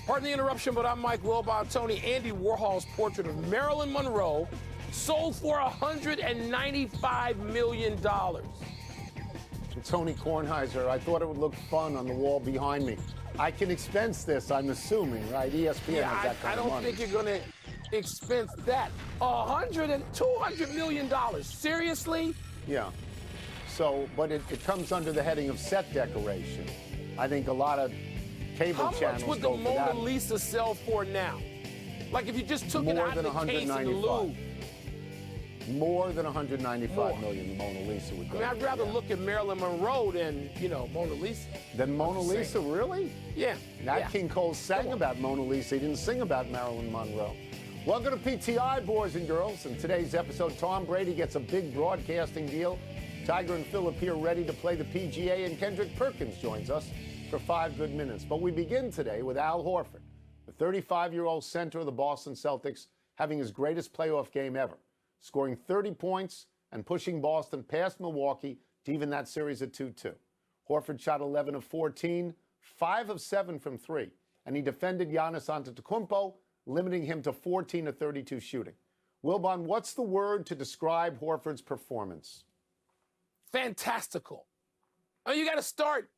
Pardon the interruption, but I'm Mike Wilbon. Tony, Andy Warhol's portrait of Marilyn Monroe sold for $195 million. Tony Kornheiser, I thought it would look fun on the wall behind me. I can expense this, I'm assuming, right? ESPN has that kind of money. I don't think you're going to expense that. $200 million. Seriously? Yeah. So, but it comes under the heading of set decoration. I think a lot of cable channels go for that. How much would the Mona Lisa sell for now? Like if you just took it out of the case in the Louvre. More than $195 million, the Mona Lisa would go. I mean, I'd rather look at Marilyn Monroe than, Mona Lisa. Than Mona Lisa, really? Yeah. Nat King Cole sang about Mona Lisa. He didn't sing about Marilyn Monroe. Welcome to PTI, boys and girls. In today's episode, Tom Brady gets a big broadcasting deal. Tiger and Phil appear ready to play the PGA, and Kendrick Perkins joins us for 5 good minutes. But we begin today with Al Horford, the 35-year-old center of the Boston Celtics, having his greatest playoff game ever, scoring 30 points and pushing Boston past Milwaukee to even that series at 2-2. Horford shot 11 of 14, 5 of 7 from 3, and he defended Giannis Antetokounmpo, limiting him to 14 of 32 shooting. Wilbon, what's the word to describe Horford's performance? Fantastical. I mean, you got to start.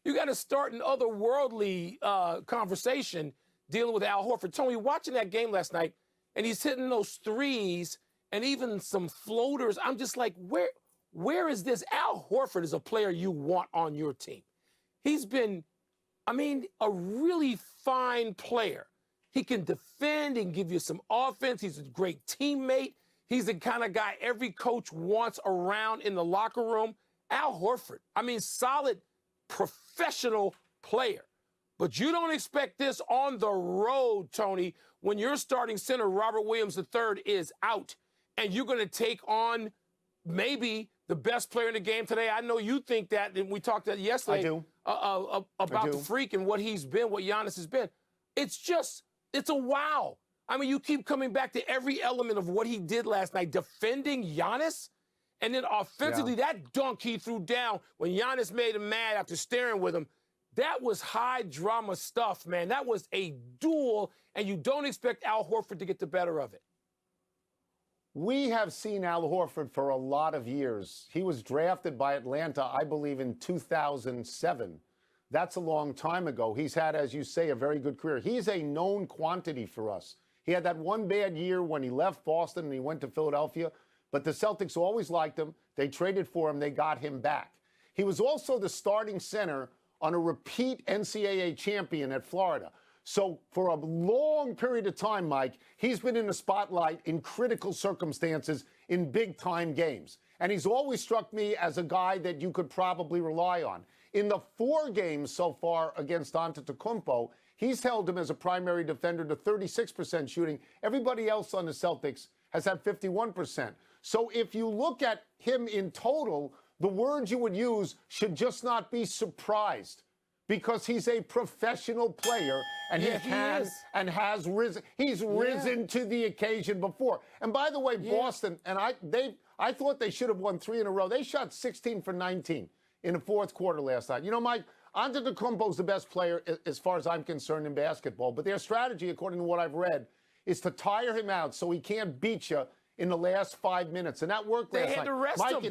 You got to start an otherworldly conversation dealing with Al Horford. Tony, watching that game last night, and he's hitting those threes and even some floaters. I'm just like, where is this? Al Horford is a player you want on your team. He's been, a really fine player. He can defend, he can give you some offense. He's a great teammate. He's the kind of guy every coach wants around in the locker room. Al Horford, solid professional player. But you don't expect this on the road, Tony, when your starting center, Robert Williams III, is out, and you're going to take on maybe the best player in the game today. I know you think that, and we talked that yesterday. I do. About the freak and what he's been, what Giannis has been. It's a wow. You keep coming back to every element of what he did last night, defending Giannis, and then offensively, that dunk he threw down when Giannis made him mad after staring with him, that was high-drama stuff, man. That was a duel, and you don't expect Al Horford to get the better of it. We have seen Al Horford for a lot of years. He was drafted by Atlanta, I believe, in 2007. That's a long time ago. He's had, as you say, a very good career. He's a known quantity for us. He had that one bad year when he left Boston and he went to Philadelphia, but the Celtics always liked him. They traded for him. They got him back. He was also the starting center on a repeat NCAA champion at Florida. So for a long period of time, Mike, he's been in the spotlight in critical circumstances in big-time games. And he's always struck me as a guy that you could probably rely on. In the 4 games so far against Antetokounmpo, he's held him as a primary defender to 36% shooting. Everybody else on the Celtics has had 51%. So if you look at him in total, the words you would use should just not be surprised, because he's a professional player and he can and has risen. He's risen to the occasion before. And by the way, Boston, and I thought they should have won 3 in a row. They shot 16 for 19 in the fourth quarter last night. Mike, Antetokounmpo's the best player as far as I'm concerned in basketball, but their strategy, according to what I've read, is to tire him out so he can't beat you in the last 5 minutes. And that worked last night. They had to rest him. Mike,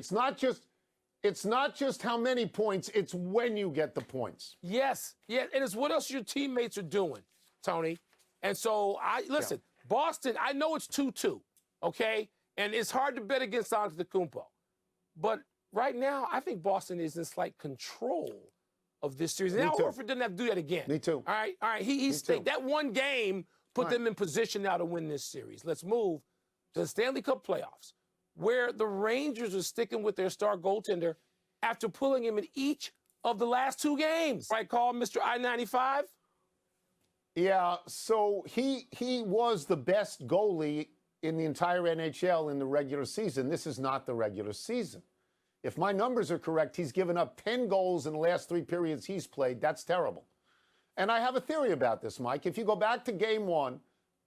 it's not just how many points, it's when you get the points. Yes, and it's what else your teammates are doing, Tony. And so, listen, Boston, I know it's 2-2, okay? And it's hard to bet against Antetokounmpo. But right now, I think Boston is in slight control of this series. Now, Horford doesn't have to do that again. Me too. All right. He's that one game put them in position now to win this series. Let's move to the Stanley Cup playoffs, where the Rangers are sticking with their star goaltender after pulling him in each of the last 2 games. Right call, Mr. I-95? Yeah, so he was the best goalie in the entire NHL in the regular season. This is not the regular season. If my numbers are correct, he's given up 10 goals in the last 3 periods he's played. That's terrible. And I have a theory about this, Mike. If you go back to game 1,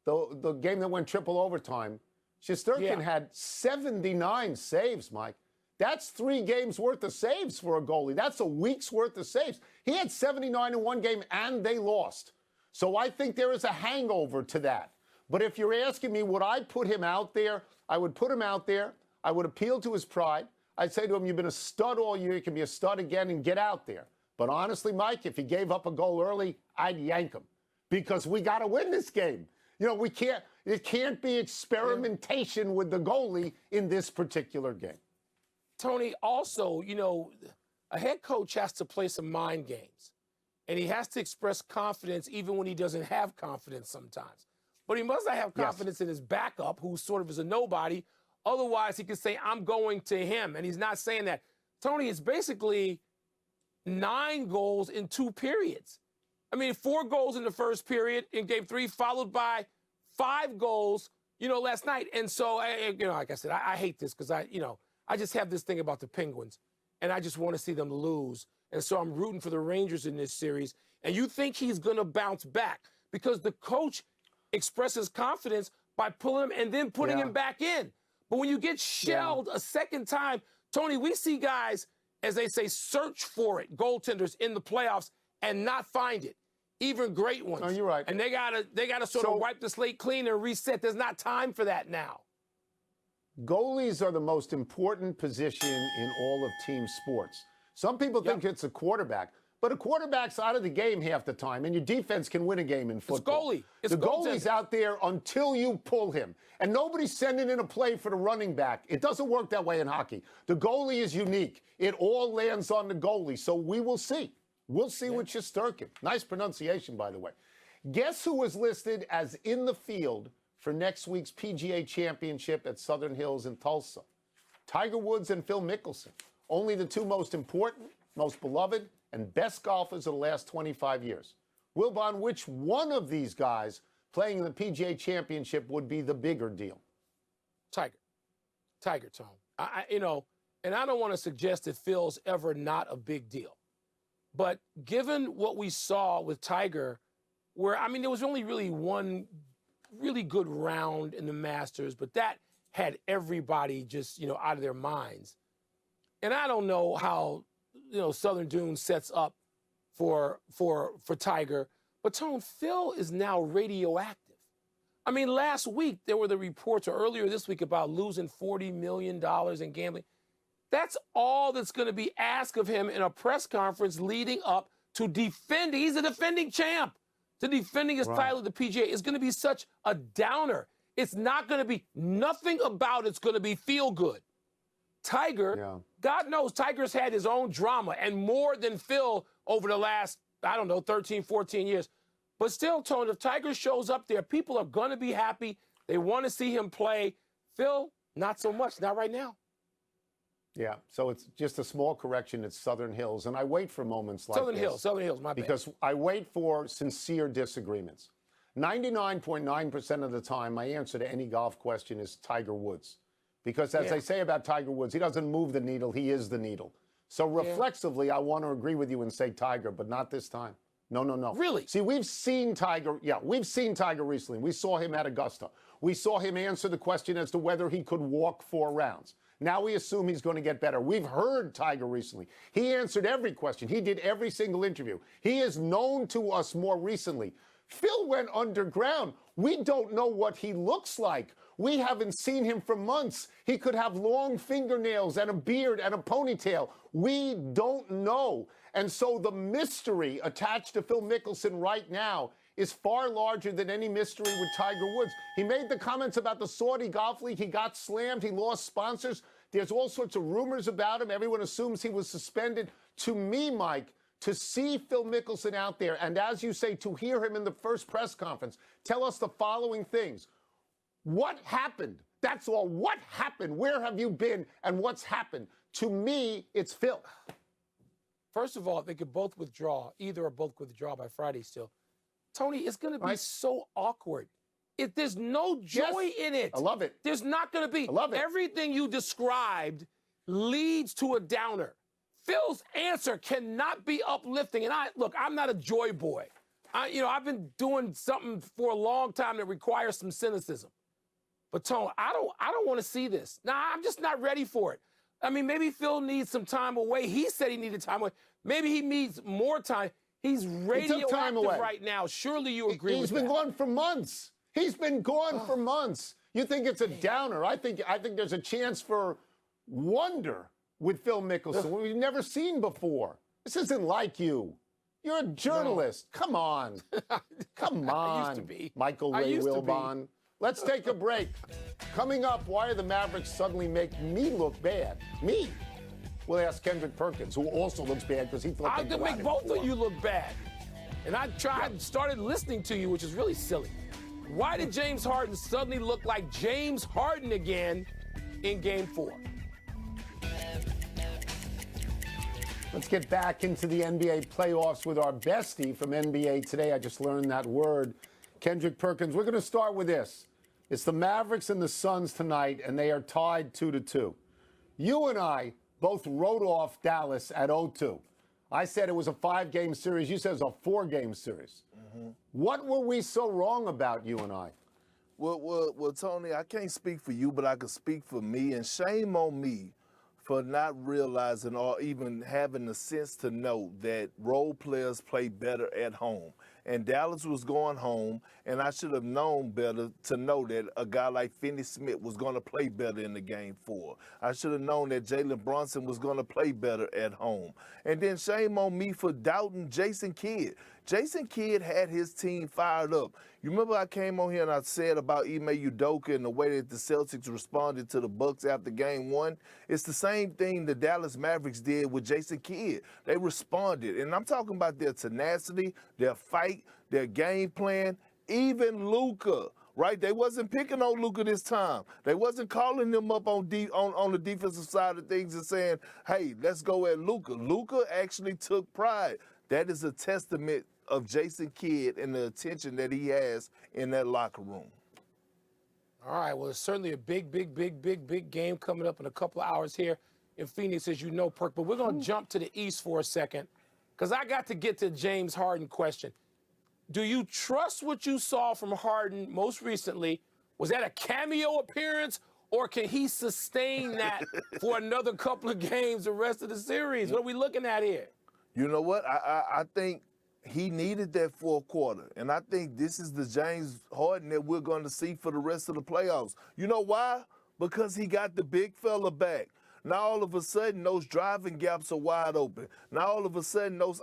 the game that went triple overtime, Shesterkin had 79 saves, Mike. That's 3 games worth of saves for a goalie. That's a week's worth of saves. He had 79 in one game, and they lost. So I think there is a hangover to that. But if you're asking me, would I put him out there? I would put him out there. I would appeal to his pride. I'd say to him, you've been a stud all year. You can be a stud again and get out there. But honestly, Mike, if he gave up a goal early, I'd yank him because we got to win this game. You know, it can't be experimentation with the goalie in this particular game. Tony, also, you know, a head coach has to play some mind games. And he has to express confidence even when he doesn't have confidence sometimes. But he must not have confidence in his backup, who sort of is a nobody. Otherwise, he could say, I'm going to him. And he's not saying that. Tony, it's basically 9 goals in 2 periods. I mean, 4 goals in the first period in game 3, followed by 5 goals, you know, last night. And so, you know, like I said, I hate this because I just have this thing about the Penguins, and I just want to see them lose. And so I'm rooting for the Rangers in this series. And you think he's going to bounce back because the coach expresses confidence by pulling him and then putting him back in. But when you get shelled a second time, Tony, we see guys, as they say, search for it, goaltenders in the playoffs, and not find it. Even great ones. No, you're right. And they gotta sort of wipe the slate clean and reset. There's not time for that now. Goalies are the most important position in all of team sports. Some people think it's a quarterback, but a quarterback's out of the game half the time, and your defense can win a game in football. It's the goalie's out there until you pull him, and nobody's sending in a play for the running back. It doesn't work that way in hockey. The goalie is unique. It all lands on the goalie, so we will see. We'll see with Shesterkin. Nice pronunciation, by the way. Guess who was listed as in the field for next week's PGA Championship at Southern Hills in Tulsa? Tiger Woods and Phil Mickelson. Only the 2 most important, most beloved, and best golfers of the last 25 years. Wilbon, which one of these guys playing in the PGA Championship would be the bigger deal? Tiger, Tom. And I don't want to suggest that Phil's ever not a big deal. But given what we saw with Tiger, where, I mean, there was only really one really good round in the Masters, but that had everybody just, out of their minds. And I don't know how, Southern Dunes sets up for Tiger, but Tone, Phil is now radioactive. I mean, last week there were the reports, or earlier this week, about losing $40 million in gambling. That's all that's going to be asked of him in a press conference leading up to defending. He's a defending champ. To defending his title at the PGA is going to be such a downer. It's not going to be, nothing about it's going to be feel good. Tiger, God knows Tiger's had his own drama and more than Phil over the last, 13, 14 years. But still, Tony, if Tiger shows up there, people are going to be happy. They want to see him play. Phil, not so much, not right now. Yeah, so it's just a small correction. It's Southern Hills. And I wait for moments like Southern Hills, my bad. Because I wait for sincere disagreements. 99.9% of the time, my answer to any golf question is Tiger Woods. Because as they say about Tiger Woods, he doesn't move the needle, he is the needle. So reflexively, I want to agree with you and say Tiger, but not this time. No. Really? See, we've seen Tiger recently. We saw him at Augusta. We saw him answer the question as to whether he could walk 4 rounds. Now we assume he's going to get better. We've heard Tiger recently. He answered every question. He did every single interview. He is known to us more recently. Phil went underground. We don't know what he looks like. We haven't seen him for months. He could have long fingernails and a beard and a ponytail. We don't know. And so the mystery attached to Phil Mickelson right now is far larger than any mystery with Tiger Woods. He made the comments about the Saudi Golf League. He got slammed. He lost sponsors. There's all sorts of rumors about him. Everyone assumes he was suspended. To me, Mike, to see Phil Mickelson out there, and as you say, to hear him in the first press conference, tell us the following things. What happened? That's all. What happened? Where have you been? And what's happened? To me, it's Phil. First of all, they could both withdraw. Either or both withdraw by Friday still. Tony, it's going to be so awkward. There's no joy in it. I love it. There's not going to be. I love it. Everything you described leads to a downer. Phil's answer cannot be uplifting. And I'm not a joy boy. I've been doing something for a long time that requires some cynicism. But Tone, I don't want to see this. I'm just not ready for it. I mean, maybe Phil needs some time away. He said he needed time away. Maybe he needs more time. He's radioactive away. right now. Surely you agree with He's that. been gone for months. He's been gone for months. You think it's a downer. I think there's a chance for wonder with Phil Mickelson, what we've never seen before. This isn't like you. You're a journalist. No. Come on. Come on. I used to be. Michael Ray Wilbon. Let's take a break. Coming up, why do the Mavericks suddenly make me look bad? Me? We'll ask Kendrick Perkins, who also looks bad because he thought I could make both of you look bad. And I started listening to you, which is really silly. Why did James Harden suddenly look like James Harden again in Game 4? Let's get back into the NBA playoffs with our bestie from NBA Today. I just learned that word, Kendrick Perkins. We're going to start with this. It's the Mavericks and the Suns tonight, and they are tied 2-2. You and I both wrote off Dallas at 0-2. I said it was a 5-game series. You said it was a 4-game series. Mm-hmm. What were we so wrong about, you and I? Well, Tony, I can't speak for you, but I can speak for me. And shame on me for not realizing or even having the sense to know that role players play better at home. And Dallas was going home, and I should have known better to know that a guy like Finney-Smith was going to play better in the Game 4. I should have known that Jalen Brunson was going to play better at home. And then shame on me for doubting Jason Kidd. Jason Kidd had his team fired up. You remember I came on here and I said about Ime Udoka and the way that the Celtics responded to the Bucks after Game 1? It's the same thing the Dallas Mavericks did with Jason Kidd. They responded. And I'm talking about their tenacity, their fight, their game plan, even Luka. Right? They wasn't picking on Luka this time. They wasn't calling them up on the defensive side of things and saying, hey, let's go at Luka. Luka actually took pride. That is a testament of Jason Kidd and the attention that he has in that locker room. All right, well, it's certainly a big game coming up in a couple of hours here in Phoenix, as you know, Perk. But we're going to jump to the East for a second because I got to get to James Harden question. Do you trust what you saw from Harden most recently? Was that a cameo appearance, or can he sustain that for another couple of games the rest of the series? What are we looking at here? You know what? I think he needed that fourth quarter, and I think this is the James Harden that we're going to see for the rest of the playoffs. You know why? Because he got the big fella back. Now all of a sudden, those driving gaps are wide open. Now all of a sudden, those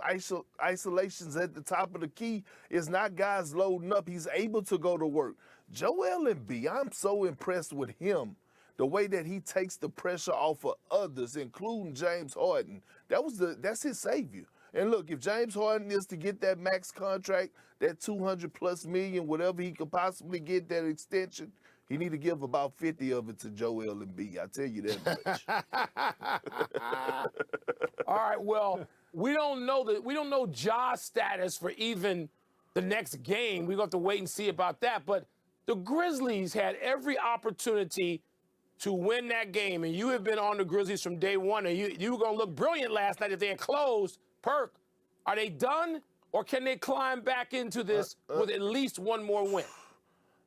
isolations at the top of the key is not guys loading up. He's able to go to work. Joel Embiid, I'm so impressed with him. The way that he takes the pressure off of others, including James Harden, that's his savior. And look, if James Harden is to get that max contract, that $200+ million, whatever he could possibly get, that extension, he need to give about 50 of it to Joel Embiid. I tell you that much. All right, well, we don't know Ja's status for even the next game. We're going to have to wait and see about that. But the Grizzlies had every opportunity to win that game, and you have been on the Grizzlies from day one, and you were going to look brilliant last night if they had closed. Perk, are they done, or can they climb back into this with at least one more win?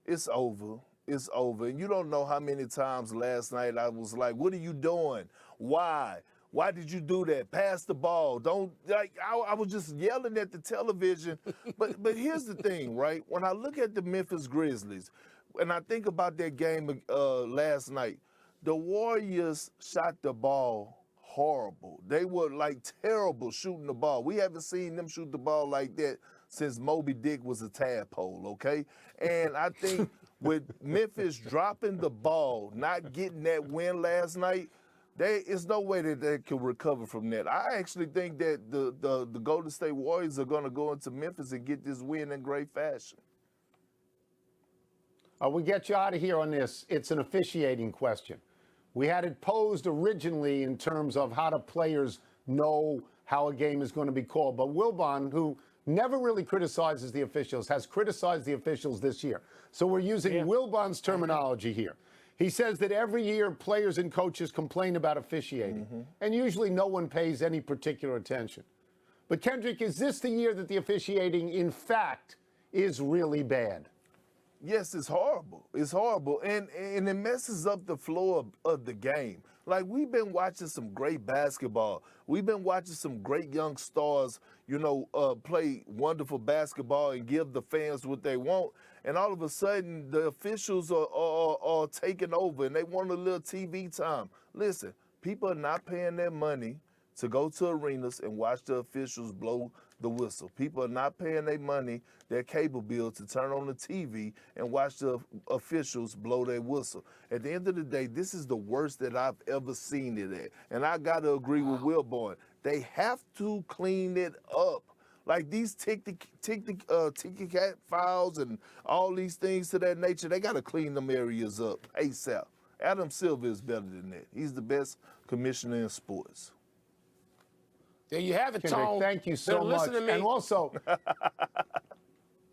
It's over. It's over. And you don't know how many times last night I was like, what are you doing? Why? Why did you do that? Pass the ball. Don't, like, I was just yelling at the television. But here's the thing, right? When I look at the Memphis Grizzlies, and I think about that game last night, the Warriors shot the ball horrible. They were, like, terrible shooting the ball. We haven't seen them shoot the ball like that since Moby Dick was a tadpole, okay? And I think with Memphis dropping the ball, not getting that win last night, there is no way that they can recover from that. I actually think that the Golden State Warriors are going to go into Memphis and get this win in great fashion. We'll get you out of here on this. It's an officiating question. We had it posed originally in terms of how do players know how a game is going to be called. But Wilbon, who never really criticizes the officials, has criticized the officials this year. So we're using Wilbon's terminology here. He says that every year players and coaches complain about officiating, and usually no one pays any particular attention. But Kendrick, is this the year that the officiating, in fact, is really bad? Yes, it's horrible. It's horrible. And it messes up the flow of the game. Like, we've been watching some great basketball. We've been watching some great young stars, play wonderful basketball and give the fans what they want. And all of a sudden, the officials are taking over, and they want a little TV time. Listen, people are not paying their money to go to arenas and watch the officials blow the whistle. People are not paying their money, their cable bill, to turn on the TV and watch the officials blow their whistle. At the end of the day, this is the worst that I've ever seen it at. And I got to agree with Wilbon. They have to clean it up. Like these ticky-cat fouls and all these things to that nature, they got to clean them areas up ASAP. Adam Silver is better than that. He's the best commissioner in sports. There you have it, Kendrick, Tom. thank you so much. Listen to me. And also,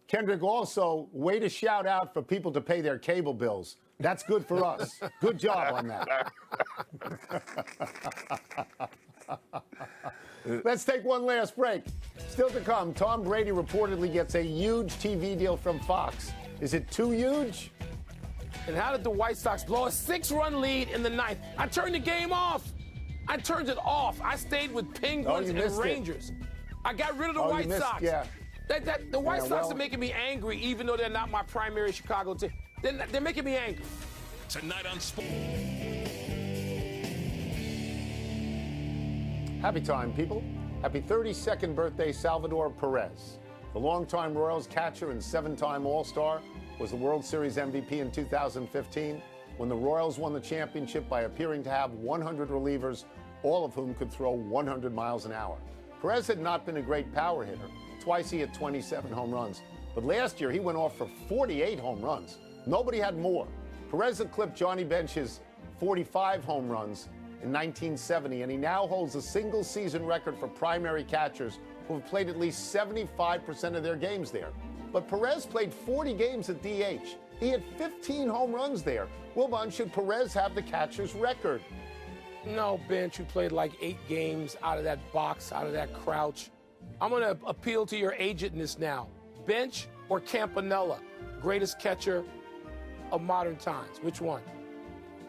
Kendrick, also, way to shout out for people to pay their cable bills. That's good for us. Good job on that. Let's take one last break. Still to come, Tom Brady reportedly gets a huge TV deal from Fox. Is it too huge? And how did the White Sox blow a 6-run lead in the ninth? I turned the game off. I turned it off. I stayed with Penguins and Rangers. I got rid of the White Sox. Yeah. The White Sox are making me angry, even though they're not my primary Chicago team. They're making me angry. Tonight on Sports. Happy time, people. Happy 32nd birthday, Salvador Perez. The longtime Royals catcher and 7-time All-Star was the World Series MVP in 2015 when the Royals won the championship by appearing to have 100 relievers, all of whom could throw 100 miles an hour. Perez had not been a great power hitter. Twice he hit 27 home runs. But last year he went off for 48 home runs. Nobody had more. Perez eclipsed Johnny Bench's 45 home runs in 1970, and he now holds a single-season record for primary catchers who have played at least 75% of their games there. But Perez played 40 games at DH. He had 15 home runs there. Wilbon, should Perez have the catcher's record? No, Bench, who played like 8 games out of that box, out of that crouch. I'm going to appeal to your agentness now. Bench or Campanella, greatest catcher of modern times? Which one?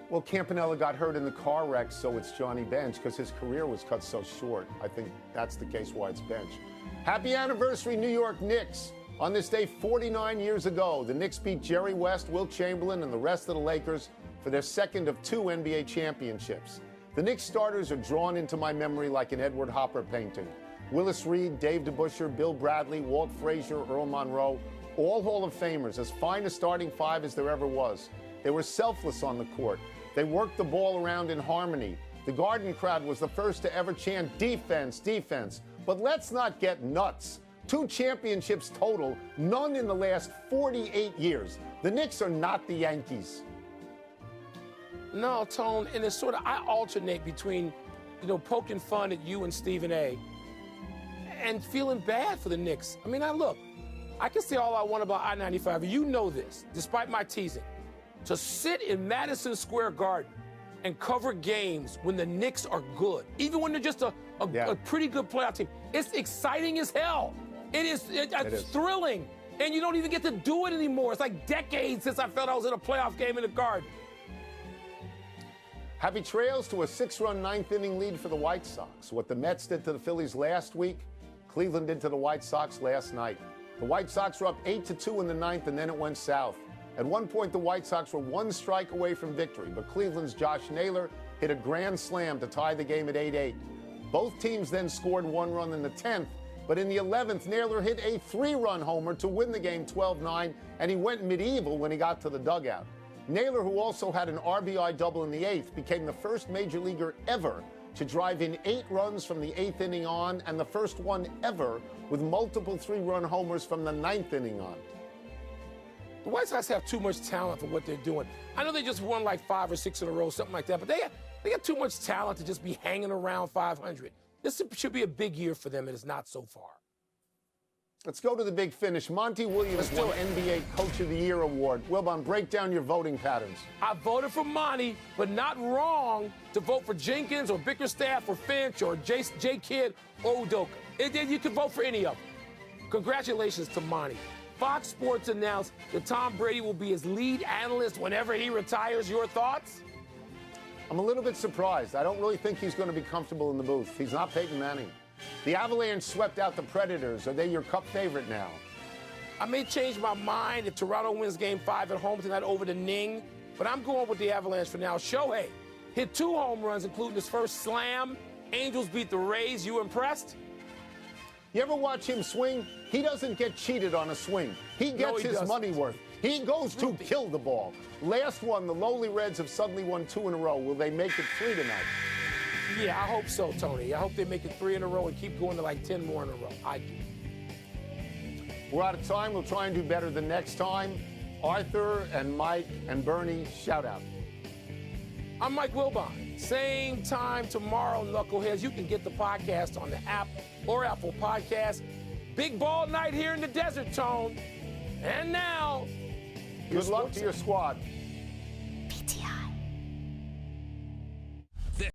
Well, Campanella got hurt in the car wreck, so it's Johnny Bench because his career was cut so short. I think that's the case why it's Bench. Happy anniversary, New York Knicks. On this day 49 years ago, the Knicks beat Jerry West, Wilt Chamberlain, and the rest of the Lakers for their second of 2 NBA championships. The Knicks starters are drawn into my memory like an Edward Hopper painting. Willis Reed, Dave DeBusschere, Bill Bradley, Walt Frazier, Earl Monroe, all Hall of Famers, as fine a starting 5 as there ever was. They were selfless on the court. They worked the ball around in harmony. The Garden crowd was the first to ever chant defense, defense. But let's not get nuts. 2 championships total, none in the last 48 years. The Knicks are not the Yankees. No, Tone, and it's sort of, I alternate between, poking fun at you and Stephen A. and feeling bad for the Knicks. I mean, look, I can say all I want about I-95. You know this, despite my teasing. To sit in Madison Square Garden and cover games when the Knicks are good, even when they're just a pretty good playoff team, it's exciting as hell. It's thrilling, and you don't even get to do it anymore. It's like decades since I felt I was in a playoff game in the Garden. Happy trails to a 6-run 9th-inning lead for the White Sox. What the Mets did to the Phillies last week, Cleveland did to the White Sox last night. The White Sox were up 8-2 in the 9th, and then it went south. At one point, the White Sox were 1 strike away from victory, but Cleveland's Josh Naylor hit a grand slam to tie the game at 8-8. Both teams then scored 1 run in the 10th, but in the 11th, Naylor hit a 3-run homer to win the game 12-9, and he went medieval when he got to the dugout. Naylor, who also had an RBI double in the 8th, became the first major leaguer ever to drive in 8 runs from the 8th inning on, and the first one ever with multiple 3-run homers from the 9th inning on. The White Sox have too much talent for what they're doing. I know they just won like 5 or 6 in a row, something like that, but they got too much talent to just be hanging around 500. This should be a big year for them, and it's not so far. Let's go to the big finish. Monty Williams won NBA Coach of the Year award. Wilbon, break down your voting patterns. I voted for Monty, but not wrong to vote for Jenkins or Bickerstaff or Finch or J. Kidd or Udoka. You can vote for any of them. Congratulations to Monty. Fox Sports announced that Tom Brady will be his lead analyst whenever he retires. Your thoughts? I'm a little bit surprised. I don't really think he's going to be comfortable in the booth. He's not Peyton Manning. The Avalanche swept out the Predators. Are they your Cup favorite now? I may change my mind if Toronto wins Game 5 at home tonight over the Ning, but I'm going with the Avalanche for now. Shohei hit 2 home runs, including his first slam. Angels beat the Rays. You impressed? You ever watch him swing? He doesn't get cheated on a swing. He gets his money worth. He goes to kill the ball. Last one, the lowly Reds have suddenly won 2 in a row. Will they make it 3 tonight? Yeah, I hope so, Tony. I hope they make it 3 in a row and keep going to like 10 more in a row. I do. We're out of time. We'll try and do better the next time. Arthur and Mike and Bernie, shout out. I'm Mike Wilbon. Same time tomorrow, Knuckleheads. You can get the podcast on the app or Apple Podcasts. Big ball night here in the desert, Tone. And now, good luck to your squad.